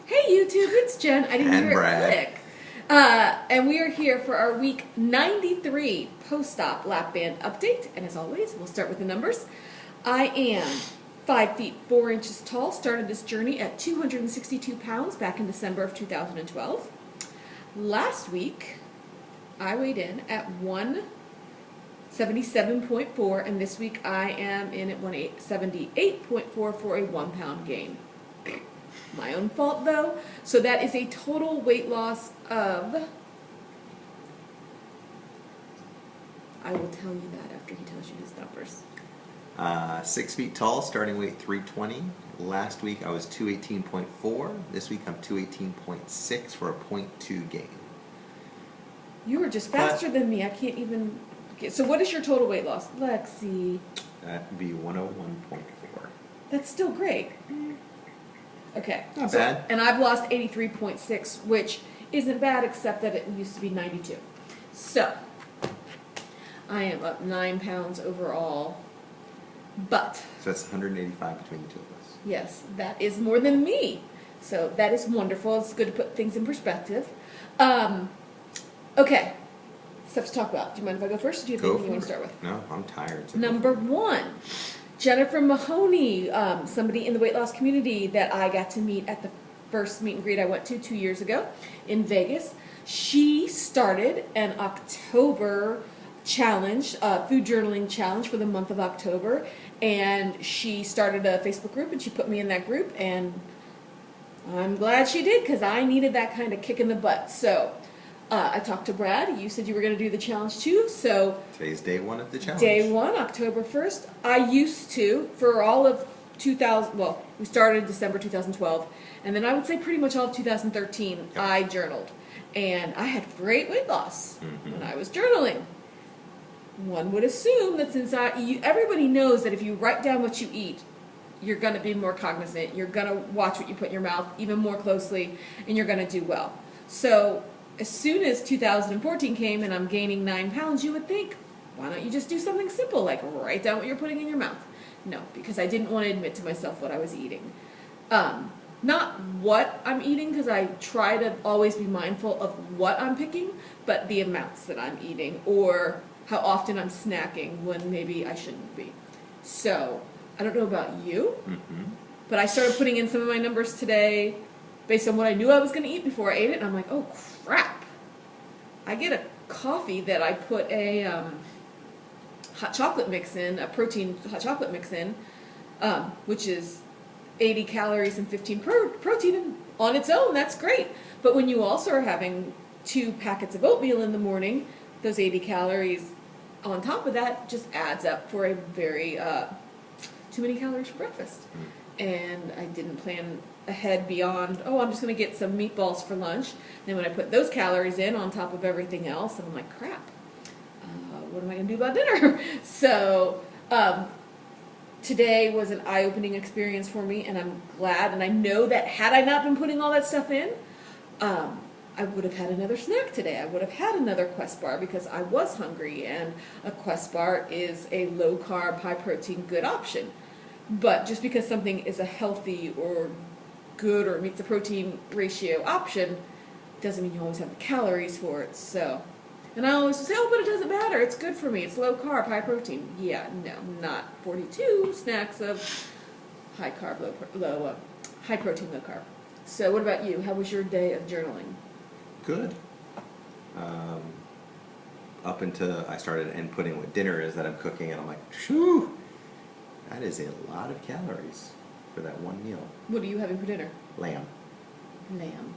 Hey YouTube, it's Jen. I didn't And hear Brad. it click. And we are here for our week 93 post-op lap band update. And as always, we'll start with the numbers. I am 5 feet 4 inches tall. Started this journey at 262 pounds back in December of 2012. Last week, I weighed in at 177.4, and this week I am in at 178.4 for a 1 pound gain. My own fault though. So that is a total weight loss of, I will tell you that after he tells you his numbers. 6 feet tall, starting weight 320. Last week I was 218.4. This week I'm 218.6 for a 0.2 gain. You were just faster than me. I can't even. Okay, so what is your total weight loss? Let's see. That would be 101.4. That's still great. Okay. Not bad. And I've lost 83.6, which isn't bad except that it used to be 92. So I am up 9 pounds overall. But So that's 185 between the two of us. yes, that is more than me. So that is wonderful. It's good to put things in perspective. Okay. Stuff to talk about. Do you mind if I go first? Or do you have anything you want to start with? No, I'm tired. So Number one, Jennifer Mahoney, somebody in the weight loss community that I got to meet at the first meet and greet I went to 2 years ago in Vegas. She started an October challenge, food journaling challenge for the month of October, and she started a Facebook group and she put me in that group, and I'm glad she did because I needed that kind of kick in the butt. So I talked to Brad. You said you were going to do the challenge too, so today's day one of the challenge. Day one, October 1st. I used to, for all of 2000, well, we started December 2012, and then I would say pretty much all of 2013, Yep. I journaled. And I had great weight loss when I was journaling. One would assume that since everybody knows that if you write down what you eat, you're going to be more cognizant, you're going to watch what you put in your mouth even more closely, and you're going to do well. So as soon as 2014 came and I'm gaining 9 pounds, you would think, why don't you just do something simple, like write down what you're putting in your mouth? No, because I didn't want to admit to myself what I was eating. Not what I'm eating, because I try to always be mindful of what I'm picking, but the amounts that I'm eating, or how often I'm snacking when maybe I shouldn't be. So, I don't know about you, but I started putting in some of my numbers today based on what I knew I was going to eat before I ate it, and I'm like, oh crap. I get a coffee that I put a hot chocolate mix in, a protein hot chocolate mix in, which is 80 calories and 15 protein, and on its own, that's great. But when you also are having 2 packets of oatmeal in the morning, those 80 calories on top of that just adds up for a very too many calories for breakfast. And I didn't plan ahead beyond, oh, I'm just going to get some meatballs for lunch. Then when I put those calories in on top of everything else, I'm like, crap, what am I going to do about dinner? So today was an eye-opening experience for me, and I'm glad. And I know that had I not been putting all that stuff in, I would have had another snack today. I would have had another Quest bar because I was hungry, and a Quest bar is a low-carb, high-protein, good option. But just because something is a healthy or good or meets the protein ratio option doesn't mean you always have the calories for it. So, and I always say, oh, but it doesn't matter. It's good for me. It's low-carb, high-protein. Yeah, no, not 42 snacks of high-carb, high-protein, low-carb. So what about you? How was your day of journaling? Good. Up until I started inputting what dinner is that I'm cooking, and I'm like, shoo, that is a lot of calories for that one meal. What are you having for dinner? Lamb. Lamb.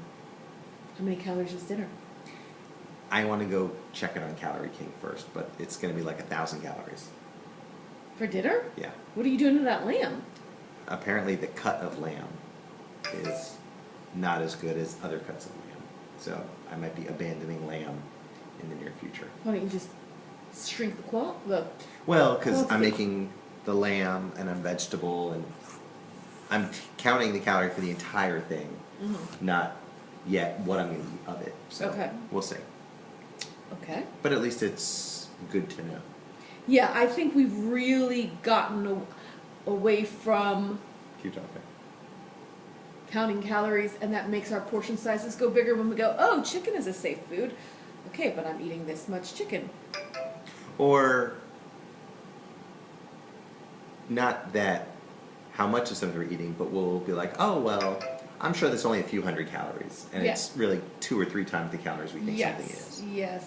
How many calories is dinner? I want to go check it on Calorie King first, but it's going to be like 1,000 calories. For dinner? Yeah. What are you doing to that lamb? Apparently the cut of lamb is not as good as other cuts of lamb. So I might be abandoning lamb in the near future. Why don't you just shrink the Well, because I'm making the lamb and a vegetable, and I'm counting the calorie for the entire thing, not yet what I'm going to eat of it. So Okay. We'll see. Okay. But at least it's good to know. Yeah, I think we've really gotten away from Keep talking. counting calories, and that makes our portion sizes go bigger when we go, oh, chicken is a safe food. Okay, but I'm eating this much chicken. Or not that how much of something we're eating, but we'll be like, oh, well, I'm sure there's only a few hundred calories. And Yes. it's really 2 or 3 times the calories we think something is. Yes.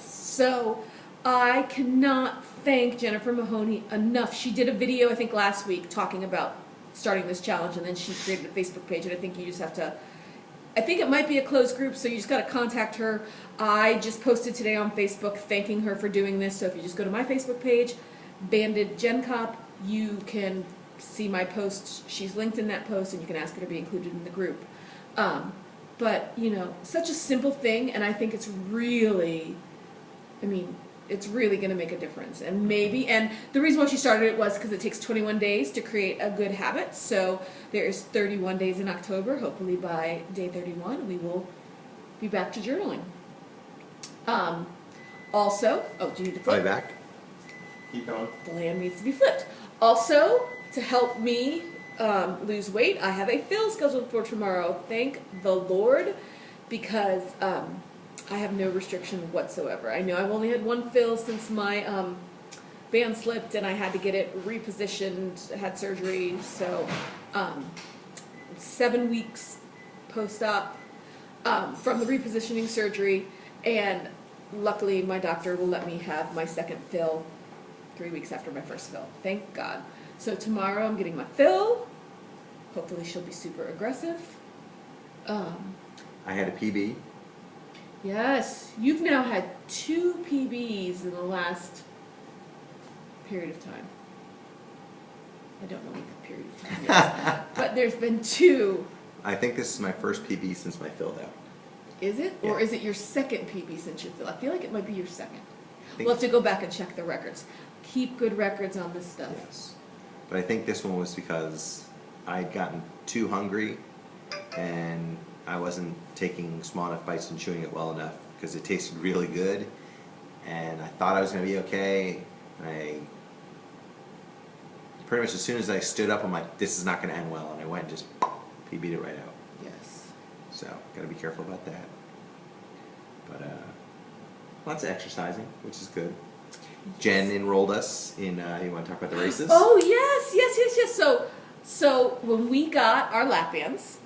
So I cannot thank Jennifer Mahoney enough. She did a video, I think, last week talking about starting this challenge, and then she created a Facebook page, and I think you just have to, I think it might be a closed group, so you just got to contact her. I just posted today on Facebook thanking her for doing this, so if you just go to my Facebook page, Banded Gen Cop, you can see my post. She's linked in that post, and you can ask her to be included in the group. But, you know, such a simple thing, and I think it's really, I mean, it's really going to make a difference. And maybe, and the reason why she started it was because it takes 21 days to create a good habit. So there's 31 days in October. Hopefully by day 31, we will be back to journaling. Also, oh, do you need to flip? I'll be back. Keep going. The land needs to be flipped. Also, to help me lose weight, I have a fill scheduled for tomorrow. Thank the Lord, because I have no restriction whatsoever. I know I've only had one fill since my band slipped and I had to get it repositioned, had surgery, so 7 weeks post-op from the repositioning surgery, and luckily my doctor will let me have my second fill 3 weeks after my first fill. Thank God. So tomorrow I'm getting my fill. Hopefully she'll be super aggressive. I had a PB. Yes, you've now had 2 PBs in the last period of time. I don't know what the period of time is, but there's been 2. I think this is my first PB since my filled out. Is it? Yeah. Or is it your second PB since your fill? I feel like it might be your second. I think- We'll have to go back and check the records. Keep good records on this stuff. Yes. But I think this one was because I'd gotten too hungry and I wasn't taking small enough bites and chewing it well enough because it tasted really good, and I thought I was going to be okay. I pretty much as soon as I stood up, I'm like, this is not going to end well, and I went and just PB'd it right out. Yes. So got to be careful about that. But lots of exercising, which is good. Jen enrolled us in. You want to talk about the races? Oh yes. So when we got our lap bands,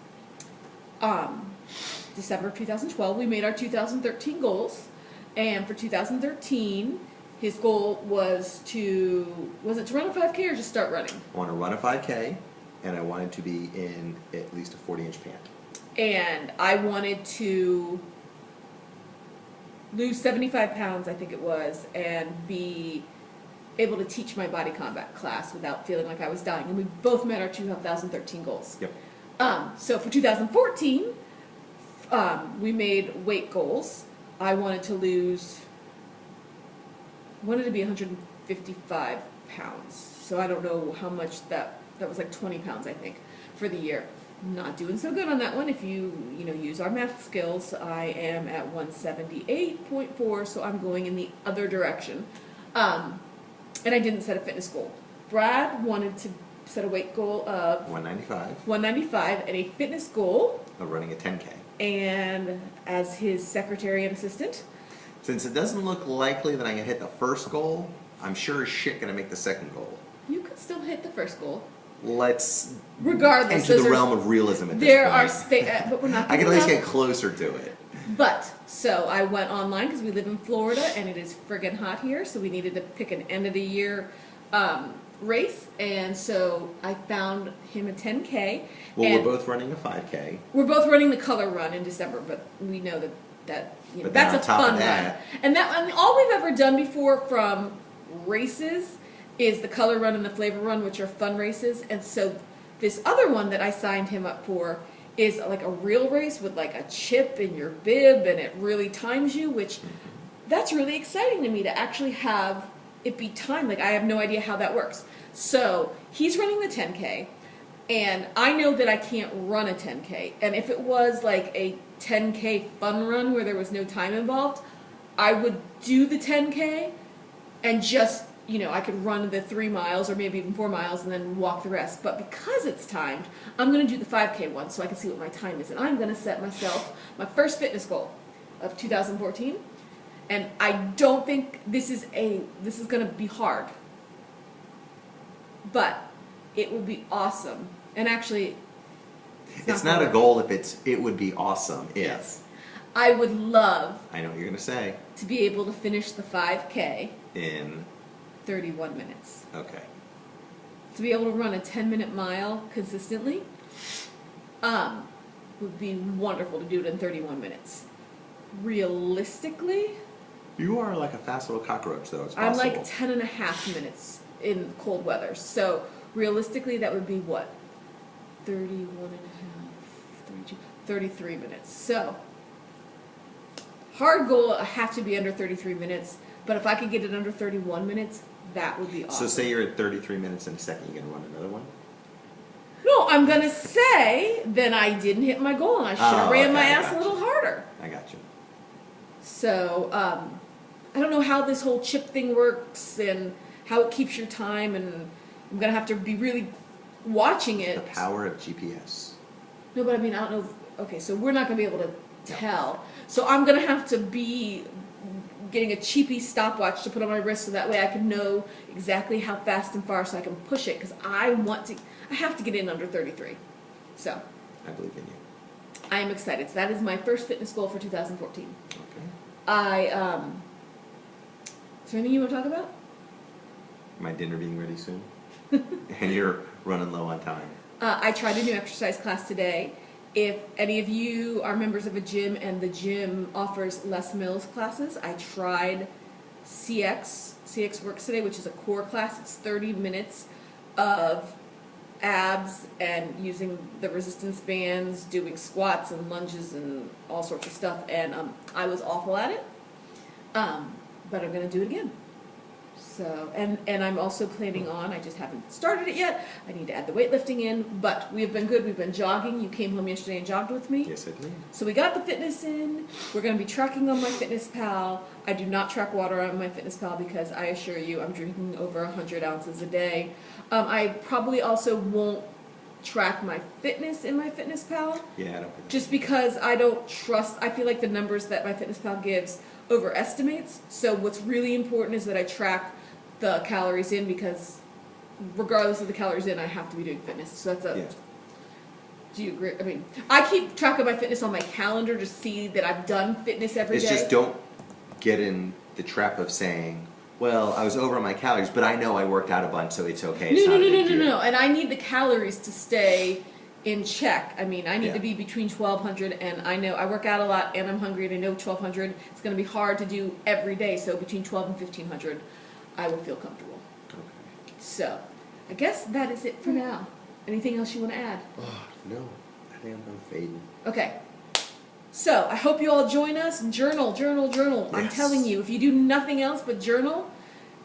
December of 2012, we made our 2013 goals, and for 2013, his goal was to run a 5K or just start running? I want to run a 5K, and I wanted to be in at least a 40-inch pant. And I wanted to lose 75 pounds, I think it was, and be able to teach my body combat class without feeling like I was dying. And we both met our 2013 goals. Yep. So for 2014, we made weight goals. I wanted to be 155 pounds. So I don't know how much that was, like 20 pounds, I think, for the year. Not doing so good on that one. If you use our math skills, I am at 178.4, so I'm going in the other direction. And I didn't set a fitness goal. Brad wanted to set a weight goal of 195. and a fitness goal, Of running a 10K. and as his secretary and assistant. Since it doesn't look likely that I'm going to hit the first goal, I'm sure as shit going to make the second goal. You could still hit the first goal. Let's Regardless, enter those the are- realm of realism at this There point. are but we're not. I can at giving least up. get closer to it. But, so I went online because we live in Florida and it is friggin' hot here, so we needed to pick an end of the year race, and so I found him a 10K. Well, and we're both running a 5K. we're both running the color run in December, but we know that But then that's on a top of fun that- run. And all we've ever done before from races is the color run and the flavor run, which are fun races, and so this other one that I signed him up for is like a real race with like a chip in your bib, and it really times you, which that's really exciting to me to actually have it be timed. Like, I have no idea how that works. So he's running the 10K, and I know that I can't run a 10K. And if it was like a 10K fun run where there was no time involved, I would do the 10K and just, I could run the 3 miles or maybe even 4 miles and then walk the rest. But because it's timed, I'm going to do the 5K one so I can see what my time is. And I'm going to set myself my first fitness goal of 2014. And I don't think this is going to be hard. But it would be awesome. And actually, it's not a goal if it would be awesome if. Yes. I would love. I know what you're going to say. To be able to finish the 5K in 31 minutes. Okay. To be able to run a 10-minute mile consistently would be wonderful to do it in 31 minutes. Realistically, you are like a fast little cockroach, though. It's I'm possible. like 10 and a half minutes in cold weather. So realistically, that would be what? 31 and a half, 32, 33 minutes. So hard goal, I have to be under 33 minutes. But if I could get it under 31 minutes, that would be awesome. So say you're at 33 minutes in a second, you're going to run another one? No, I'm going to say then I didn't hit my goal and I should have ran my ass a little harder. I got you. So, I don't know how this whole chip thing works and how it keeps your time, and I'm going to have to be really watching it. The power of GPS. No, but I mean, I don't know. Okay, so we're not going to be able to tell. So I'm going to have to be getting a cheapy stopwatch to put on my wrist so that way I can know exactly how fast and far so I can push it, because I have to get in under 33. So I believe in you. I am excited. So that is my first fitness goal for 2014. Okay. Is there anything you want to talk about? My dinner being ready soon. And you're running low on time. I tried a new exercise class today. If any of you are members of a gym and the gym offers Les Mills classes, I tried CX Works today, which is a core class. It's 30 minutes of abs and using the resistance bands, doing squats and lunges and all sorts of stuff. And I was awful at it, but I'm going to do it again. So, and I'm also planning on, I just haven't started it yet, I need to add the weightlifting in, but we have been good. We've been jogging. You came home yesterday and jogged with me. Yes, I did. So we got the fitness in. We're going to be tracking on MyFitnessPal. I do not track water on MyFitnessPal because I assure you I'm drinking over 100 ounces a day. I probably also won't track my fitness in MyFitnessPal. Yeah, I don't think just because I don't trust, I feel like the numbers that MyFitnessPal gives overestimates. So what's really important is that I track the calories in, because regardless of the calories in, I have to be doing fitness. So that's a... Yeah. Do you agree? I mean, I keep track of my fitness on my calendar to see that I've done fitness every day. It's just don't get in the trap of saying, well, I was over on my calories, but I know I worked out a bunch, so it's okay. It's No. And I need the calories to stay in check. I mean, I need to be between 1,200, and I know I work out a lot and I'm hungry and I know 1,200 is going to be hard to do every day. So between 1,200 and 1,500, I would feel comfortable. Okay. So I guess that is it for now. Anything else you want to add? Oh, no. I think I'm fading. Okay. So I hope you all join us. Journal. Yes. I'm telling you, if you do nothing else but journal,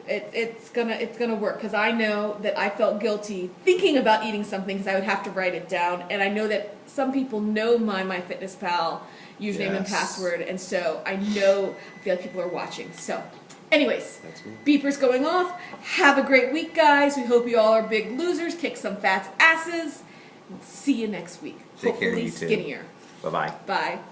it's gonna work. Because I know that I felt guilty thinking about eating something because I would have to write it down, and I know that some people know my MyFitnessPal username and password, and so I feel like people are watching. So, anyways, beepers going off. Have a great week, guys. We hope you all are big losers. Kick some fat's asses. We'll see you next week. Take care, Hopefully you too. skinnier. Bye-bye. Bye.